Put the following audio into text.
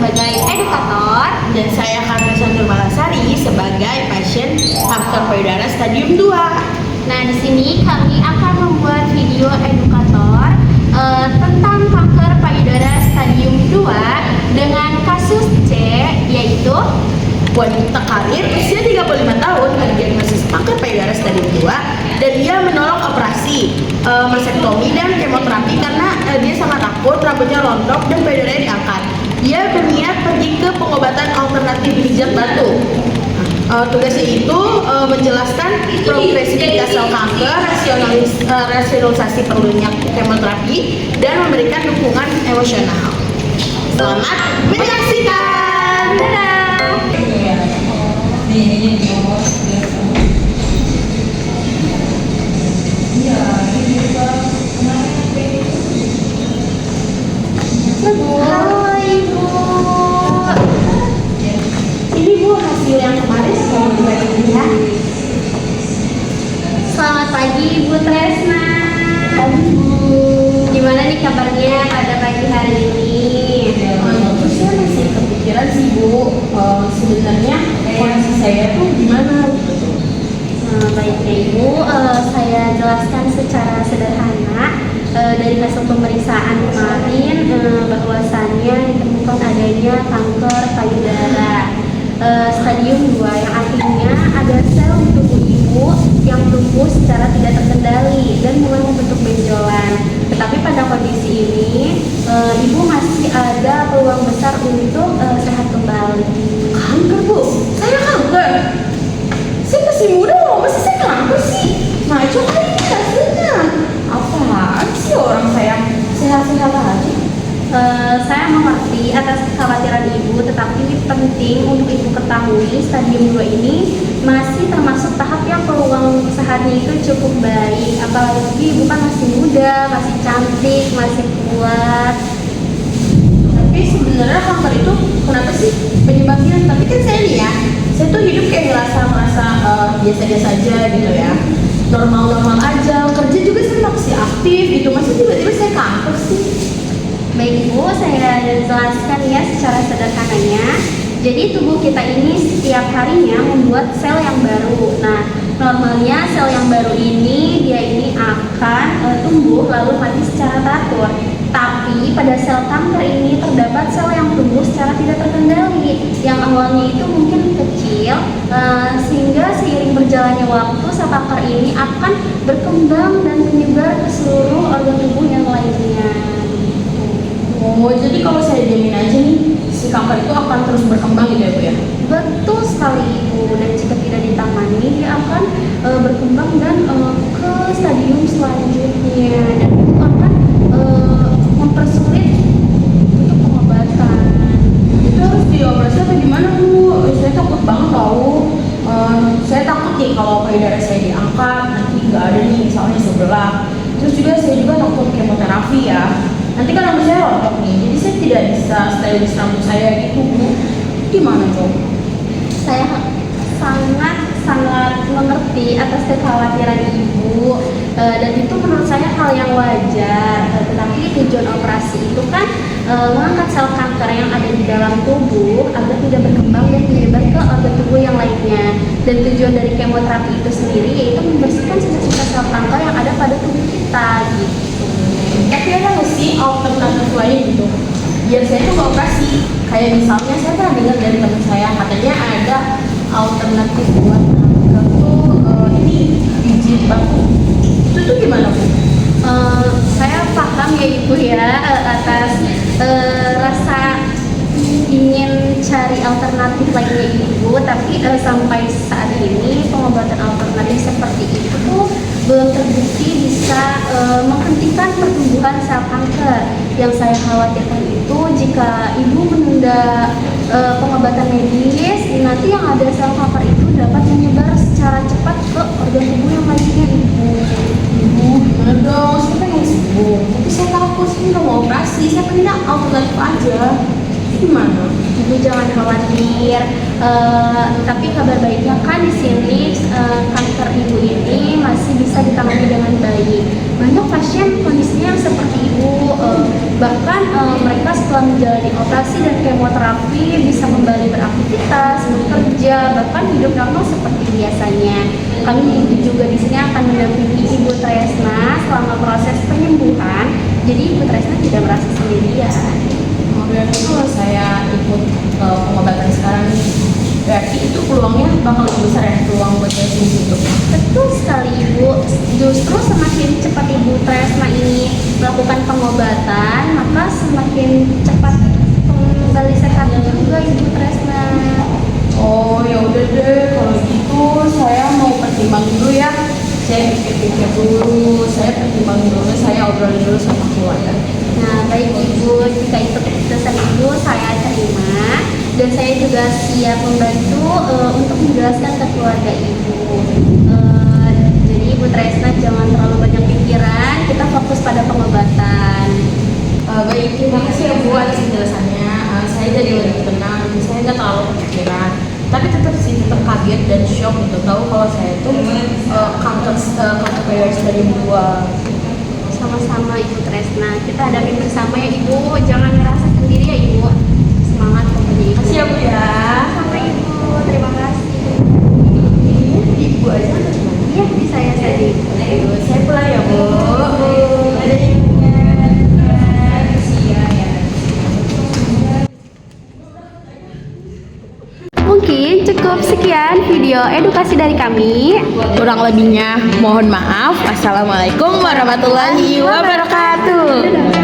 sebagai edukator. Dan saya Karna Sandur Malasari sebagai pasien kanker payudara stadium 2. Nah, di sini kami akan membuat video edukator tentang kanker payudara stadium 2 dengan kasus C, yaitu Wanita karir usia 35 tahun terdiagnosis kanker payudara stadium 2 dan dia menolak operasi masektomi dan kemoterapi karena dia sangat takut rambutnya rontok dan payudaranya diangkat. Dia berniat pergi ke pengobatan alternatif pijat batu. Tugasnya itu menjelaskan progresivitas sel kanker, rasionalisasi perlunya kemoterapi, dan memberikan dukungan emosional. Selamat menyaksikan. Dadah! Halo Ibu. Ini Bu hasil yang kemarin mau dibagi ya. Selamat pagi Ibu Tresna. Pagi Bu. Gimana nih kabarnya pada pagi hari ini? Terus saya masih kepikiran sih Bu, sebenarnya kondisi saya tuh gimana gitu. Baiknya Ibu, saya jelaskan secara sederhana dari hasil pemeriksaan kemarin bahwasannya ditemukan adanya kanker payudara stadium 2 yang artinya ada sel di tubuh ibu yang tumbuh secara tidak terkendali dan mulai membentuk benjolan. Tetapi pada kondisi ini ibu masih ada peluang besar untuk sehat kembali. Kanker Bu, saya kanker. Saya masih muda loh, masa saya kanker sih? Ngaco kali ini hasilnya. Apaan sih orang saya sehat-sehat aja? Saya mengerti atas kekhawatiran ibu, tetapi penting untuk ibu ketahui stadium 2 ini masih termasuk tahap yang peluang sehatnya itu cukup baik. Apalagi ibu kan masih muda, masih cantik, masih kuat. Tapi sebenarnya kanker itu kenapa sih penyebabnya? Tapi kan saya nih ya, saya tuh hidup kayak ngerasa biasa-biasa aja gitu ya, normal-normal aja, kerja juga saya masih aktif gitu, masa tiba-tiba saya kanker sih? Baik Ibu, saya jelaskan ya secara sederhananya. Jadi tubuh kita ini setiap harinya membuat sel yang baru. Nah, normalnya sel yang baru ini dia ini akan tumbuh lalu mati secara teratur. Tapi pada sel kanker ini terdapat sel yang tumbuh secara tidak terkendali. Yang awalnya itu mungkin kecil, sehingga seiring berjalannya waktu sel kanker ini akan berkembang dan menyebar ke seluruh organ tubuh yang lainnya. Oh, jadi kalau saya diamin aja nih, si kanker itu akan terus berkembang gitu ya Bu ya? Betul sekali Ibu, dan jika tidak ditangani dia akan berkembang dan ke stadium selanjutnya, dan itu akan mempersulit untuk pengobatan. Itu harus dioperasi apa gimana Bu? Saya takut banget tahu. Saya takut nih kalau payudara saya diangkat nanti nggak ada nih misalnya sebelah. Terus juga saya juga takut kemoterapi ya. Nanti kan rambut saya rontok nih, jadi saya tidak bisa stylish rambut saya gitu Bu. Gimana coba? Saya sangat mengerti atas kekhawatiran Ibu, dan itu menurut saya hal yang wajar. Tetapi tujuan operasi itu kan mengangkat sel kanker yang ada di dalam tubuh agar tidak berkembang dan menyebar ke organ tubuh yang lainnya. Dan tujuan dari kemoterapi itu sendiri yaitu membersihkan sisa-sisa sel kanker yang ada pada tubuh kita gitu. Tapi ada nggak sih alternatif lain gitu? Biar saya tuh nggak operasi. Kayak misalnya saya pernah dengar dari teman saya katanya ada alternatif buat kanker tuh ini pijit batu. Itu tuh gimana Bu? Saya paham ya Ibu ya atas rasa ingin cari alternatif lainnya Ibu, tapi sampai saat ini pengobatan alternatif seperti itu tuh belum terbukti bisa menghentikan pertumbuhan sel kanker. Yang saya khawatirkan itu jika Ibu menunda pengobatan medis, nanti yang ada sel kanker itu dapat menyebar secara cepat ke organ tubuh yang lainnya Ibu. Ibu gimana dong? Saya pengen sembuh. Tapi saya takut saya nggak mau operasi. Saya pengen alternatif aja. gimana? Ibu jangan khawatir. Tapi kabar baiknya kan di sini kanker ibu ini masih bisa ditangani dengan baik. Banyak pasien kondisinya yang seperti ibu, bahkan mereka setelah menjalani operasi dan kemoterapi bisa kembali beraktivitas, bekerja, bahkan hidup normal seperti biasanya. Kami juga di sini akan mendampingi Ibu Tresna selama proses penyembuhan. Jadi Ibu Tresna tidak merasa sendirian. Berarti kalau saya ikut pengobatan sekarang nih, berarti itu peluangnya bakal lebih besar ya, peluang buat saya sembuh itu. Betul sekali Ibu. Justru semakin cepat Ibu Tresna ini melakukan pengobatan, maka semakin cepat kembali sehat juga Ibu Tresna. Oh ya udah deh, kalau gitu saya mau pertimbang dulu ya. Saya pikir-pikir dulu, saya pertimbang dulu, saya obrolin dulu sama keluarga. Nah, baik Ibu, jika itu keputusan Ibu saya terima dan saya juga siap membantu untuk menjelaskan ke keluarga Ibu. Jadi Ibu Tresna jangan terlalu banyak pikiran, kita fokus pada pengobatan. Baik, terima kasih ya Bu atas penjelasannya. Saya jadi lebih tenang, saya nggak terlalu kepikiran. Tapi tetap sih tetap kaget dan shock gitu tahu kalau saya tuh kanker payudara stadium 2. Sama-sama Ibu Tresna, kita hadapi bersama ya Ibu, jangan ngerasa sendiri ya Ibu. Semangat pokoknya Ibu. Makasih ya Bu ya. Sama Ibu, terima kasih. Ibu aja atau gimana? Iya, di saya saja Ibu. Ayo, saya pulang ya Bu. Dadah Ibu. Mungkin cukup sekian video edukasi dari kami. Kurang lebihnya mohon maaf. Assalamualaikum warahmatullahi wabarakatuh.